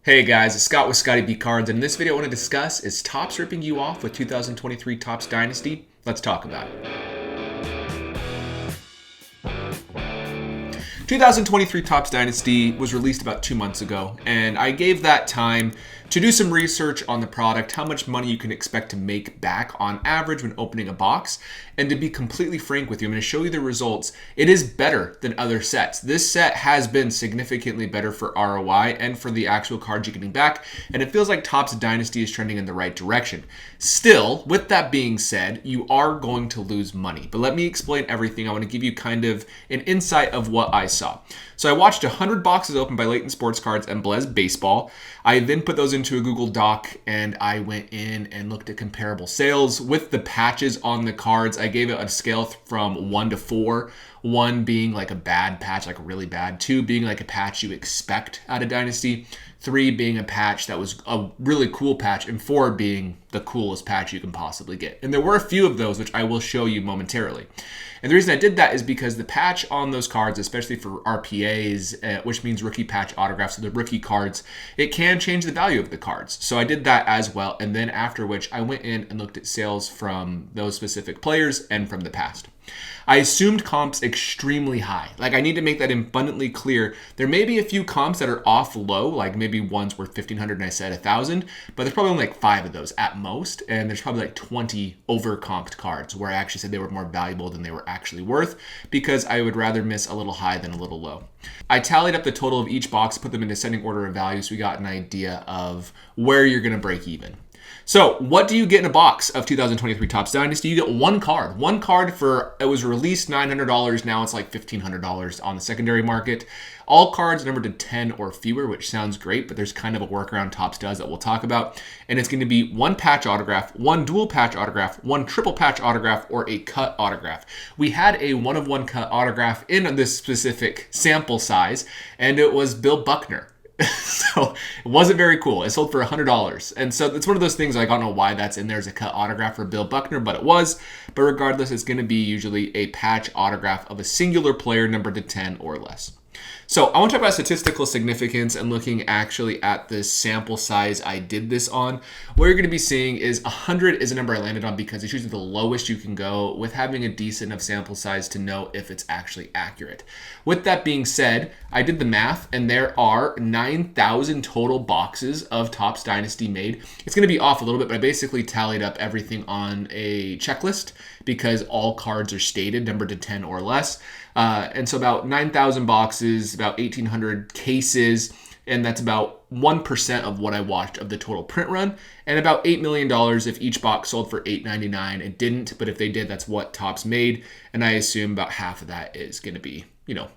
Hey guys, it's Scott with Scottie B Cards, and in this video I want to discuss is Topps ripping you off with 2023 Topps Dynasty? Let's talk about it. 2023 Topps Dynasty was released about 2 months ago, and I gave that time to do some research on the product, how much money you can expect to make back on average when opening a box. And to be completely frank with you, I'm going to show you the results. It is better than other sets. This set has been significantly better for ROI and for the actual cards you're getting back, and it feels like Topps Dynasty is trending in the right direction. Still, with that being said, you are going to lose money. But let me explain everything. I want to give you kind of an insight of what I saw. So I watched 100 boxes open by Leighton Sports Cards and Blez Baseball. I then put those into a Google Doc and I went in and looked at comparable sales with the patches on the cards. I gave it a scale from 1 to 4. 1 being like a bad patch, like really bad. 2 being like a patch you expect out of Dynasty. 3 being a patch that was a really cool patch, and 4 being the coolest patch you can possibly get. And there were a few of those, which I will show you momentarily. And the reason I did that is because the patch on those cards, especially for RPAs, which means rookie patch autographs, so the rookie cards, it can change the value of the cards. So I did that as well. And then after which I went in and looked at sales from those specific players and from the past. I assumed comps extremely high. Like, I need to make that abundantly clear. There may be a few comps that are off low, like maybe one's worth 1,500 and I said 1,000, but there's probably only like 5 of those at most, and there's probably like 20 over-comped cards where I actually said they were more valuable than they were actually worth, because I would rather miss a little high than a little low. I tallied up the total of each box, put them in descending order of value, so we got an idea of where you're going to break even. So what do you get in a box of 2023 Topps Dynasty? You get one card. One card for, it was released $900, now it's like $1,500 on the secondary market. All cards numbered to 10 or fewer, which sounds great, but there's kind of a workaround Topps does that we'll talk about. And it's going to be 1 patch autograph, 1 dual patch autograph, 1 triple patch autograph, or a cut autograph. We had a 1-of-1 cut autograph in this specific sample size, and it was Bill Buckner. So it wasn't very cool. It sold for $100. And so it's one of those things, like, I don't know why that's in there as a cut autograph for Bill Buckner, but it was. But regardless, it's going to be usually a patch autograph of a singular player numbered to 10 or less. So I want to talk about statistical significance and looking actually at the sample size I did this on. What you're going to be seeing is 100 is a number I landed on because it's usually the lowest you can go with having a decent enough sample size to know if it's actually accurate. With that being said, I did the math and there are 9,000 total boxes of Topps Dynasty made. It's going to be off a little bit, but I basically tallied up everything on a checklist because all cards are stated, numbered to 10 or less. And so about 9,000 boxes, about 1,800 cases, and that's about 1% of what I watched of the total print run, and about $8 million if each box sold for $8.99. It didn't, but if they did, that's what Topps made, and I assume about half of that is going to be,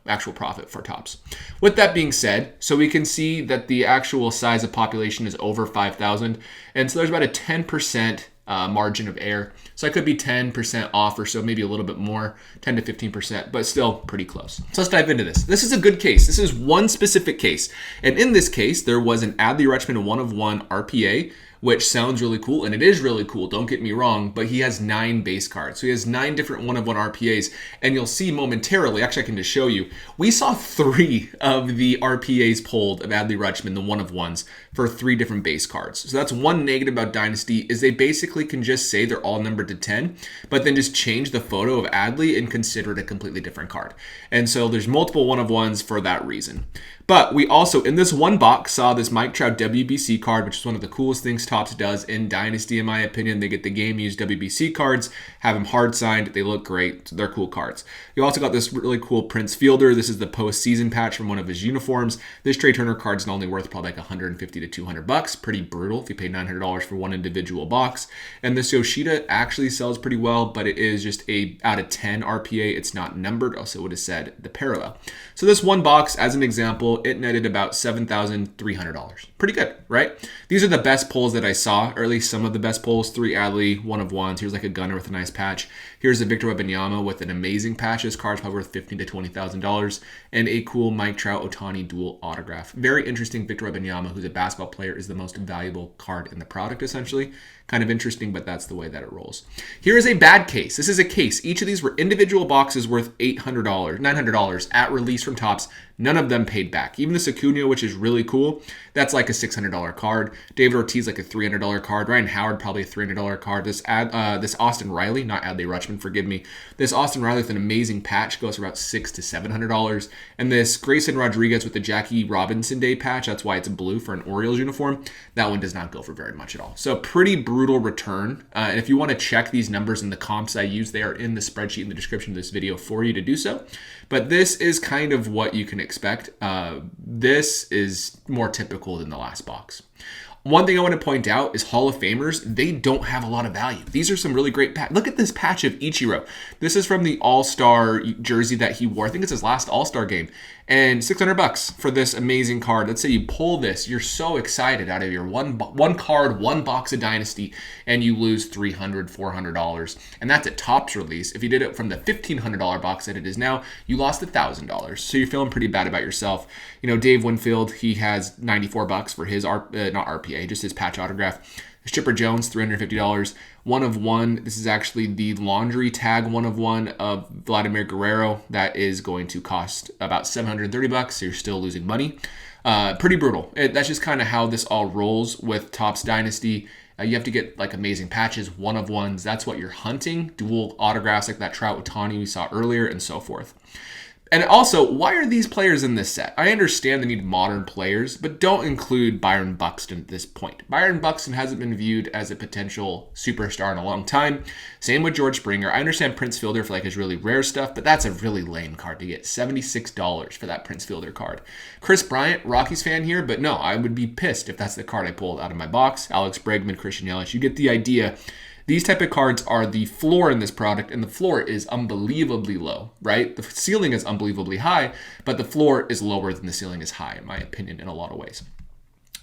actual profit for Topps. With that being said, so we can see that the actual size of population is over 5,000, and so there's about a 10% margin of error. So I could be 10% off or so, maybe a little bit more, 10 to 15%, but still pretty close. So let's dive into this. This is a good case. This is one specific case. And in this case, there was an Adley Rutschman 1-of-1 RPA, which sounds really cool, and it is really cool, don't get me wrong, but he has 9 base cards. So he has 9 different 1-of-1 RPAs, and you'll see momentarily, actually I can just show you, we saw 3 of the RPAs pulled of Adley Rutschman, the 1-of-1s, for 3 different base cards. So that's one negative about Dynasty, is they basically can just say they're all numbered to 10, but then just change the photo of Adley and consider it a completely different card. And so there's multiple 1-of-1s for that reason. But we also, in this one box, saw this Mike Trout WBC card, which is one of the coolest things Topps does in Dynasty, in my opinion. They get the game-used WBC cards, have them hard-signed. They look great. They're cool cards. You also got this really cool Prince Fielder. This is the postseason patch from one of his uniforms. This Trey Turner card's not only worth probably like $150 to $200. Pretty brutal if you pay $900 for one individual box. And this Yoshida actually sells pretty well, but it is just a out of 10 RPA. It's not numbered, else it would have said the parallel. So this one box, as an example, it netted about $7,300. Pretty good, right? These are the best pulls that I saw, or at least some of the best pulls. 3 Adley, 1-of-1s. Here's like a gunner with a nice patch. Here's a Victor Wembanyama with an amazing patch. This card's probably worth $15,000 to $20,000. And a cool Mike Trout Ohtani dual autograph. Very interesting. Victor Wembanyama, who's a basketball player, is the most valuable card in the product, essentially. Kind of interesting, but that's the way that it rolls. Here is a bad case. This is a case. Each of these were individual boxes worth $900 at release from Topps. None of them paid back. back. Even this Acuna, which is really cool, that's like a $600 card. David Ortiz, like a $300 card. Ryan Howard, probably a $300 card. This Austin Riley, not Adley Rutschman, forgive me. This Austin Riley with an amazing patch goes for about $600 to $700. And this Grayson Rodriguez with the Jackie Robinson Day patch, that's why it's blue for an Orioles uniform, that one does not go for very much at all. So pretty brutal return. And if you want to check these numbers and the comps I use, they are in the spreadsheet in the description of this video for you to do so. But this is kind of what you can expect. This is more typical than the last box. One thing I want to point out is Hall of Famers, they don't have a lot of value. These are some really great patch. Look at this patch of Ichiro. This is from the All-Star jersey that he wore. I think it's his last All-Star game. And $600 for this amazing card. Let's say you pull this. You're so excited out of your one card, one box of Dynasty, and you lose $300, $400. And that's a Topps release. If you did it from the $1,500 box that it is now, you lost $1,000. So you're feeling pretty bad about yourself. You know, Dave Winfield, he has $94 for his, not RPA, just his patch autograph. Chipper Jones, $350. One of one. This is actually the laundry tag one of one of Vladimir Guerrero. That is going to cost about $730, so you're still losing money. Pretty brutal. That's just kind of how this all rolls with Topps Dynasty. You have to get like amazing patches, one of ones. That's what you're hunting. Dual autographs like that Trout Ohtani we saw earlier and so forth. And also, why are these players in this set? I understand they need modern players, but don't include Byron Buxton at this point. Byron Buxton hasn't been viewed as a potential superstar in a long time. Same with George Springer. I understand Prince Fielder for like his really rare stuff, but that's a really lame card to get. $76 for that Prince Fielder card. Chris Bryant, Rockies fan here, but no, I would be pissed if that's the card I pulled out of my box. Alex Bregman, Christian Yelich, you get the idea. These type of cards are the floor in this product, and the floor is unbelievably low, right? The ceiling is unbelievably high, but the floor is lower than the ceiling is high, in my opinion, in a lot of ways.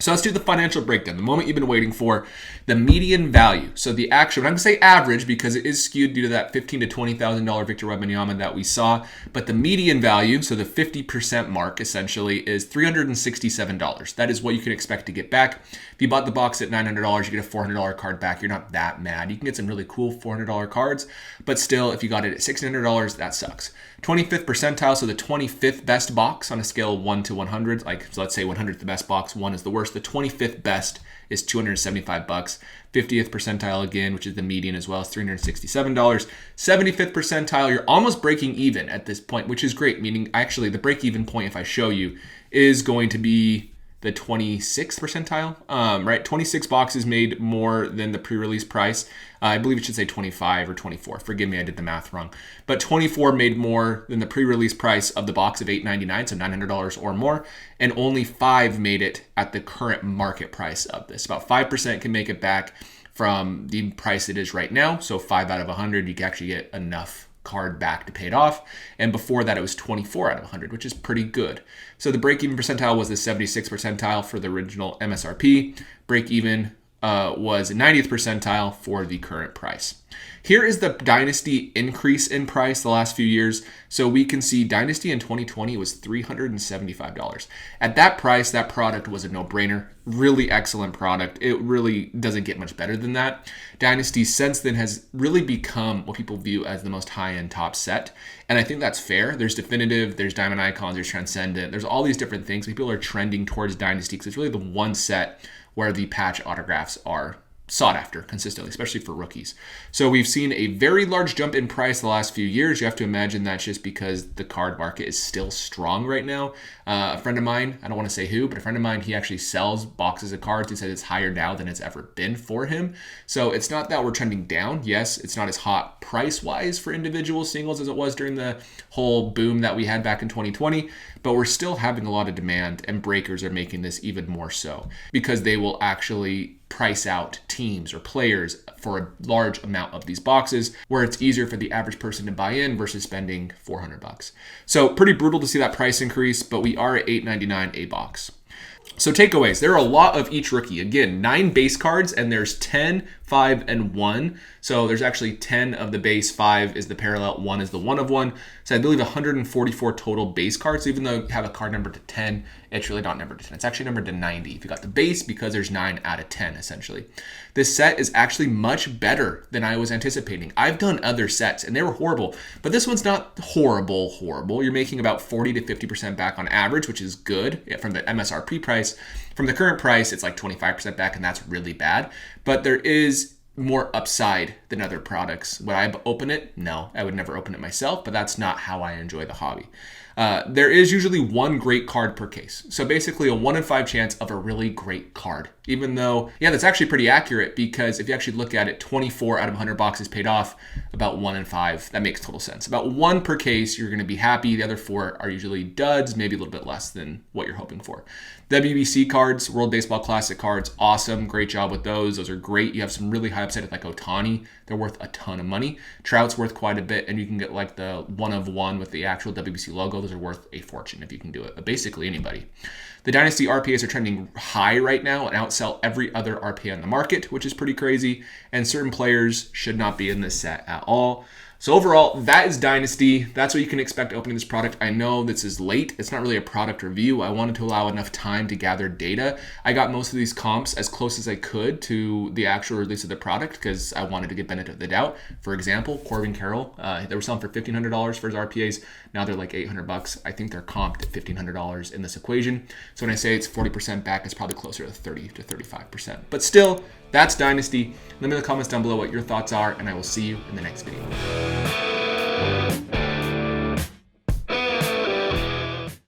So let's do the financial breakdown, the moment you've been waiting for, the median value. So the actual, I'm going to say average because it is skewed due to that $15,000 to $20,000 Victor Wembanyama that we saw, but the median value, so the 50% mark essentially, is $367. That is what you can expect to get back. If you bought the box at $900, you get a $400 card back. You're not that mad. You can get some really cool $400 cards, but still, if you got it at $1,600, that sucks. 25th percentile, so the 25th best box on a scale of 1 to 100, like so let's say 100th the best box, 1 is the worst. The 25th best is $275. 50th percentile again, which is the median as well, is $367. 75th percentile, you're almost breaking even at this point, which is great, meaning actually the break-even point, if I show you, is going to be the 26th percentile, right? 26 boxes made more than the pre-release price. I believe it should say 25 or 24. Forgive me, I did the math wrong. But 24 made more than the pre-release price of the box of $899, so $900 or more, and only 5 made it at the current market price of this. About 5% can make it back from the price it is right now. So 5 out of 100, you can actually get enough card back to pay it off. And before that, it was 24 out of 100, which is pretty good. So the break-even percentile was the 76th percentile for the original MSRP. Break-even was 90th percentile for the current price. Here is the Dynasty increase in price the last few years. So we can see Dynasty in 2020 was $375. At that price, that product was a no-brainer. Really excellent product. It really doesn't get much better than that. Dynasty since then has really become what people view as the most high-end top set. And I think that's fair. There's Definitive, there's Diamond Icons, there's Transcendent. There's all these different things. People are trending towards Dynasty because it's really the one set where the patch autographs are sought after consistently, especially for rookies. So we've seen a very large jump in price the last few years. You have to imagine that's just because the card market is still strong right now. A friend of mine, I don't want to say who, but a friend of mine, he actually sells boxes of cards. He said it's higher now than it's ever been for him. So it's not that we're trending down. Yes, it's not as hot price-wise for individual singles as it was during the whole boom that we had back in 2020, but we're still having a lot of demand, and breakers are making this even more so because they will actually price out teams or players for a large amount of these boxes where it's easier for the average person to buy in versus spending $400. So pretty brutal to see that price increase, but we are at $899 a box. So takeaways, there are a lot of each rookie. Again, 9 base cards, and there's 10, 5, and 1. So there's actually 10 of the base, 5 is the parallel, 1 is the one of one. So I believe 144 total base cards, even though you have a card number to 10 It's really not numbered to 10. It's actually numbered to 90 if you got the base, because there's 9 out of 10 essentially. This set is actually much better than I was anticipating. I've done other sets and they were horrible, but this one's not horrible. You're making about 40 to 50% back on average, which is good from the MSRP price. From the current price, it's like 25% back, and that's really bad. But there is more upside than other products. Would I open it? No, I would never open it myself, but that's not how I enjoy the hobby. There is usually one great card per case. So basically a 1 in 5 chance of a really great card. Even though, yeah, that's actually pretty accurate, because if you actually look at it, 24 out of 100 boxes paid off, about 1 in 5. That makes total sense. About 1 per case, you're going to be happy. The other 4 are usually duds, maybe a little bit less than what you're hoping for. WBC cards, World Baseball Classic cards, awesome. Great job with those. Those are great. You have some really high upside like Ohtani. They're worth a ton of money. Trout's worth quite a bit, and you can get like the 1 of 1 with the actual WBC logo. Those are worth a fortune if you can do it. But basically anybody. The Dynasty RPAs are trending high right now and outsell every other RPA on the market, which is pretty crazy. And certain players should not be in this set at all. So overall, that is Dynasty. That's what you can expect opening this product. I know this is late. It's not really a product review. I wanted to allow enough time to gather data. I got most of these comps as close as I could to the actual release of the product because I wanted to get benefit of the doubt. For example, Corbin Carroll, they were selling for $1,500 for his RPAs. Now they're like $800. I think they're comped at $1,500 in this equation. So when I say it's 40% back, it's probably closer to 30 to 35%. But still, that's Dynasty. Let me know in the comments down below what your thoughts are, and I will see you in the next video.